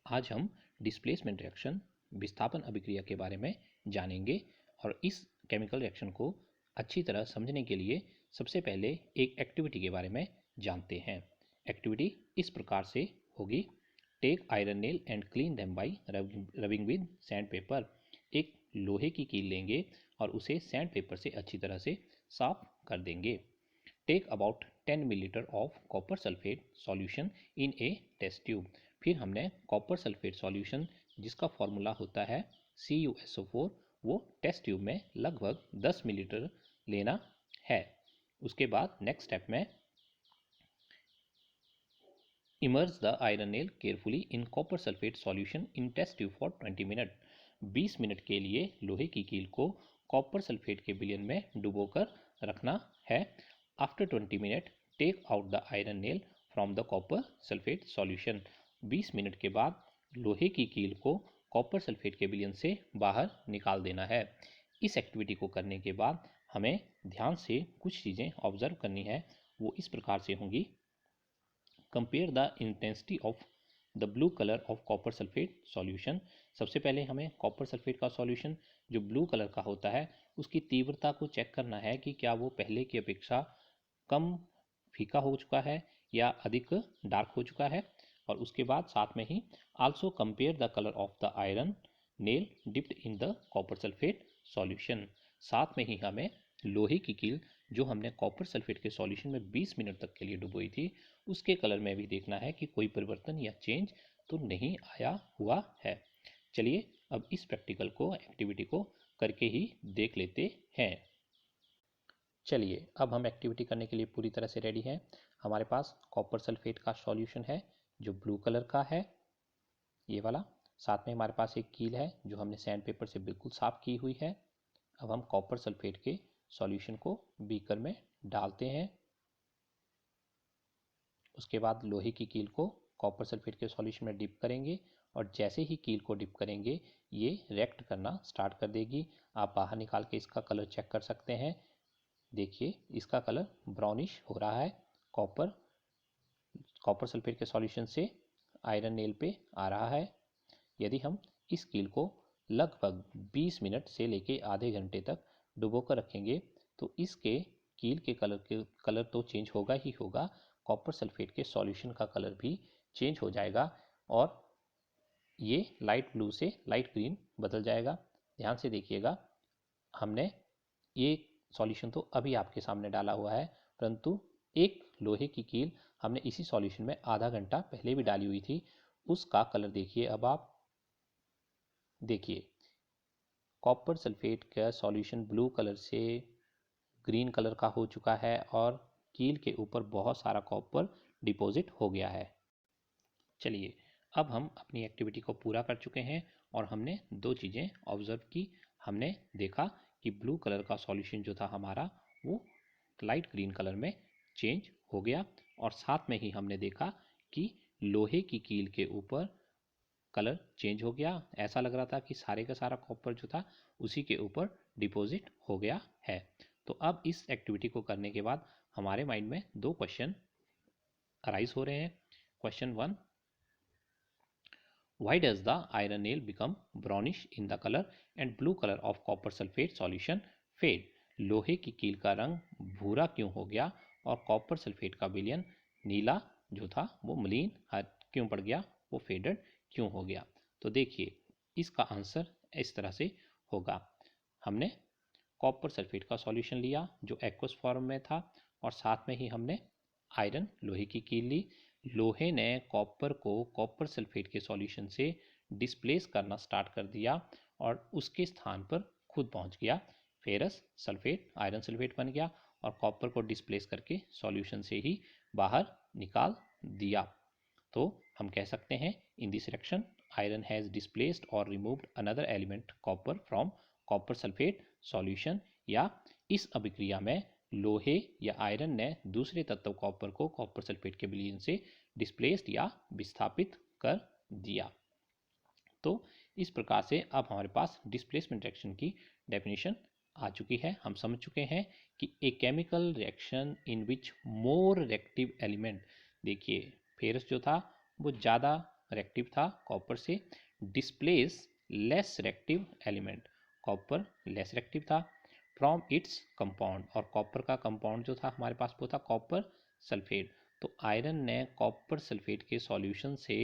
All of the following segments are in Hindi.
आज हम डिस्प्लेसमेंट रिएक्शन विस्थापन अभिक्रिया के बारे में जानेंगे और इस केमिकल रिएक्शन को अच्छी तरह समझने के लिए सबसे पहले एक एक्टिविटी के बारे में जानते हैं। एक्टिविटी इस प्रकार से होगी। Take iron nail and clean them by rubbing with sand paper. एक लोहे की कील लेंगे और उसे सैंड पेपर से अच्छी तरह से साफ कर देंगे। Take about 10 millilitre of copper sulphate solution in a test tube. फिर हमने कॉपर सल्फेट सॉल्यूशन जिसका फॉर्मूला होता है CuSO4 वो टेस्ट ट्यूब में लगभग 10 मिलीलीटर लेना है। उसके बाद नेक्स्ट स्टेप में immerse the iron nail carefully in copper sulphate solution in test tube for 20 minute. 20 minute के लिए लोहे की कील को कॉपर सल्फेट के विलयन में डुबोकर रखना है। After 20 minute take out the iron nail from the copper sulphate solution. 20 minute के बाद लोहे की कील को कॉपर सल्फेट के विलयन से बाहर निकाल देना है। इस एक्टिविटी को करने के बाद हमें ध्यान से कुछ चीज़ें ऑब्जर्व करनी है, वो इस प्रकार से होंगी। Compare the intensity of the blue colour of copper sulphate solution. सबसे पहले हमें कॉपर सल्फेट का सॉल्यूशन जो ब्लू कलर का होता है उसकी तीव्रता को चेक करना है कि क्या वो पहले की अपेक्षा कम फीका हो चुका है या अधिक डार्क हो चुका है। और उसके बाद साथ में ही also compare the colour of the iron nail dipped in the copper sulphate solution. साथ में ही हमें लोहे की कील जो हमने कॉपर सल्फेट के सॉल्यूशन में 20 मिनट तक के लिए डुबोई थी उसके कलर में भी देखना है कि कोई परिवर्तन या चेंज तो नहीं आया हुआ है। चलिए अब इस प्रैक्टिकल को एक्टिविटी को करके ही देख लेते हैं। चलिए अब हम एक्टिविटी करने के लिए पूरी तरह से रेडी हैं। हमारे पास कॉपर सल्फेट का सॉल्यूशन है जो ब्लू कलर का है, ये वाला। साथ में हमारे पास एक कील है जो हमने सैंड पेपर से बिल्कुल साफ की हुई है। अब हम कॉपर सल्फेट के सॉल्यूशन को बीकर में डालते हैं। उसके बाद लोहे की कील को कॉपर सल्फेट के सॉल्यूशन में डिप करेंगे और जैसे ही कील को डिप करेंगे ये रिएक्ट करना स्टार्ट कर देगी। आप बाहर निकाल के इसका कलर चेक कर सकते हैं। देखिए इसका कलर ब्राउनिश हो रहा है। कॉपर सल्फेट के सॉल्यूशन से आयरन नेल पे आ रहा है। यदि हम इस कील को लगभग 20 मिनट से लेके आधे घंटे तक डुबो कर रखेंगे तो इसके कील के कलर तो चेंज होगा ही होगा, कॉपर सल्फेट के सॉल्यूशन का कलर भी चेंज हो जाएगा और ये लाइट ब्लू से लाइट ग्रीन बदल जाएगा। ध्यान से देखिएगा, हमने ये सॉल्यूशन तो अभी आपके सामने डाला हुआ है, परंतु एक लोहे की कील हमने इसी सॉल्यूशन में आधा घंटा पहले भी डाली हुई थी। उसका कलर देखिए। अब आप देखिए कॉपर सल्फेट का सॉल्यूशन ब्लू कलर से ग्रीन कलर का हो चुका है और कील के ऊपर बहुत सारा कॉपर डिपॉजिट हो गया है। चलिए अब हम अपनी एक्टिविटी को पूरा कर चुके हैं और हमने दो चीज़ें ऑब्जर्व की। हमने देखा कि ब्लू कलर का सॉल्यूशन जो था हमारा वो लाइट ग्रीन कलर में चेंज हो गया और साथ में ही हमने देखा कि लोहे की कील के ऊपर कलर चेंज हो गया। ऐसा लग रहा था कि सारे का सारा कॉपर जो था उसी के ऊपर डिपॉजिट हो गया है। तो अब इस एक्टिविटी को करने के बाद हमारे माइंड में दो क्वेश्चन अराइज हो रहे हैं। Question 1, why does the iron nail become brownish in the color and blue color of copper sulfate solution fade? लोहे की कील का रंग भूरा क्यों हो गया और कॉपर सल्फेट का विलयन नीला जो था वो मलिन क्यों पड़ गया, वो फेडेड क्यों हो गया? तो देखिए इसका आंसर इस तरह से होगा। हमने कॉपर सल्फेट का सॉल्यूशन लिया जो एक्वस फॉर्म में था और साथ में ही हमने आयरन लोहे की कील ली। लोहे ने कॉपर को कॉपर सल्फेट के सॉल्यूशन से डिस्प्लेस करना स्टार्ट कर दिया और उसके स्थान पर खुद पहुंच गया। फेरस सल्फेट आयरन सल्फेट बन गया और कॉपर को डिस्प्लेस करके सॉल्यूशन से ही बाहर निकाल दिया। तो हम कह सकते हैं in this reaction iron has displaced और removed another element copper from copper sulphate solution, या इस अभिक्रिया में लोहे या आयरन ने दूसरे तत्व कॉपर को कॉपर सल्फेट के विलयन से डिस्प्लेस्ड या विस्थापित कर दिया। तो इस प्रकार से अब हमारे पास डिस्प्लेसमेंट रिएक्शन की डेफिनेशन आ चुकी है। हम समझ चुके हैं कि a chemical reaction in which more reactive element, देखिए फेरस जो था वो ज़्यादा रेक्टिव था, कॉपर से displace less reactive element, copper less reactive था फ्रॉम इट्स कंपाउंड, और कॉपर का कंपाउंड जो था हमारे पास वो था कॉपर सल्फेट। तो आयरन ने कॉपर सल्फेट के सॉल्यूशन से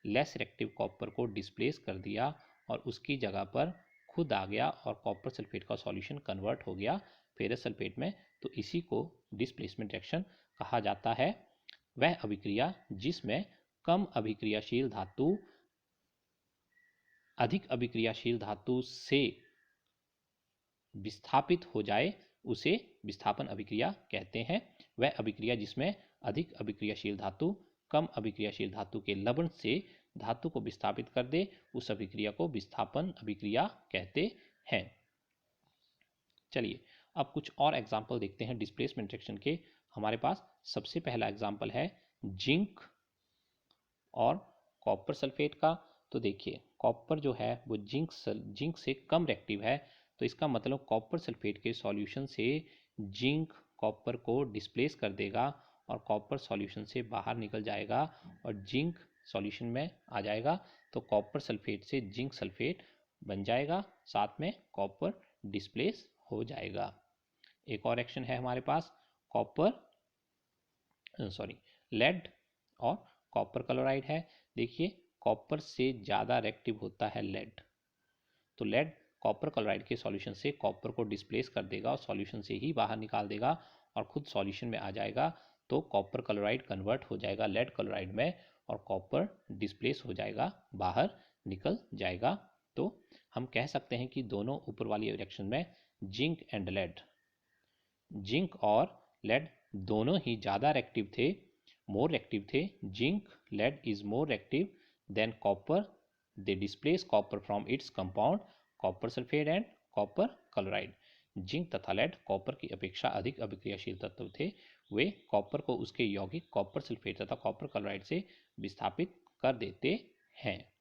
लेस रेक्टिव कॉपर को डिस्प्लेस कर दिया और उसकी जगह पर खुद आ गया और कॉपर सल्फेट का सॉल्यूशन कन्वर्ट हो गया फेरस सल्फेट में। तो इसी को डिस्प्लेसमेंट रिएक्शन कहा जाता है। वह अभिक्रिया जिसमें कम अभिक्रियाशील धातु अधिक अभिक्रियाशील धातु से विस्थापित हो जाए उसे विस्थापन अभिक्रिया कहते हैं। वह अभिक्रिया जिसमें अधिक अभिक्रियाशील धातु कम अभिक्रियाशील धातु के लवण से धातु को विस्थापित कर दे उस अभिक्रिया को विस्थापन अभिक्रिया कहते हैं। चलिए अब कुछ और एग्जाम्पल देखते हैं डिस्प्लेसमेंट रिएक्शन के। हमारे पास सबसे पहला एग्जाम्पल है जिंक और कॉपर सल्फेट का। तो देखिए कॉपर जो है वो जिंक से कम रेक्टिव है, तो इसका मतलब कॉपर सल्फेट के सॉल्यूशन से जिंक कॉपर को डिस्प्लेस कर देगा और कॉपर सॉल्यूशन से बाहर निकल जाएगा और जिंक सॉल्यूशन में आ जाएगा। तो कॉपर सल्फेट से जिंक सल्फेट बन जाएगा, साथ में कॉपर डिस्प्लेस हो जाएगा। एक और एक्शन है हमारे पास कॉपर लेड और कॉपर क्लोराइड है। देखिए कॉपर से ज़्यादा रेक्टिव होता है लेड, तो लेड कॉपर क्लोराइड के सॉल्यूशन से कॉपर को डिस्प्लेस कर देगा और सॉल्यूशन से ही बाहर निकाल देगा और खुद सॉल्यूशन में आ जाएगा। तो कॉपर क्लोराइड कन्वर्ट हो जाएगा लेड क्लोराइड में और कॉपर डिस्प्लेस हो जाएगा, बाहर निकल जाएगा। तो हम कह सकते हैं कि दोनों ऊपर वाली रिएक्शन में जिंक एंड लेड, जिंक और लेड दोनों ही ज़्यादा रेक्टिव थे, मोर रेक्टिव थे। Zinc lead is more reactive than copper, they displace copper from its compound copper sulphate and copper chloride. Zinc तथा लेड कॉपर की अपेक्षा अधिक अभिक्रियाशील तत्व थे, वे कॉपर को उसके यौगिक कॉपर सल्फेट तथा कॉपर क्लोराइड से विस्थापित कर देते हैं।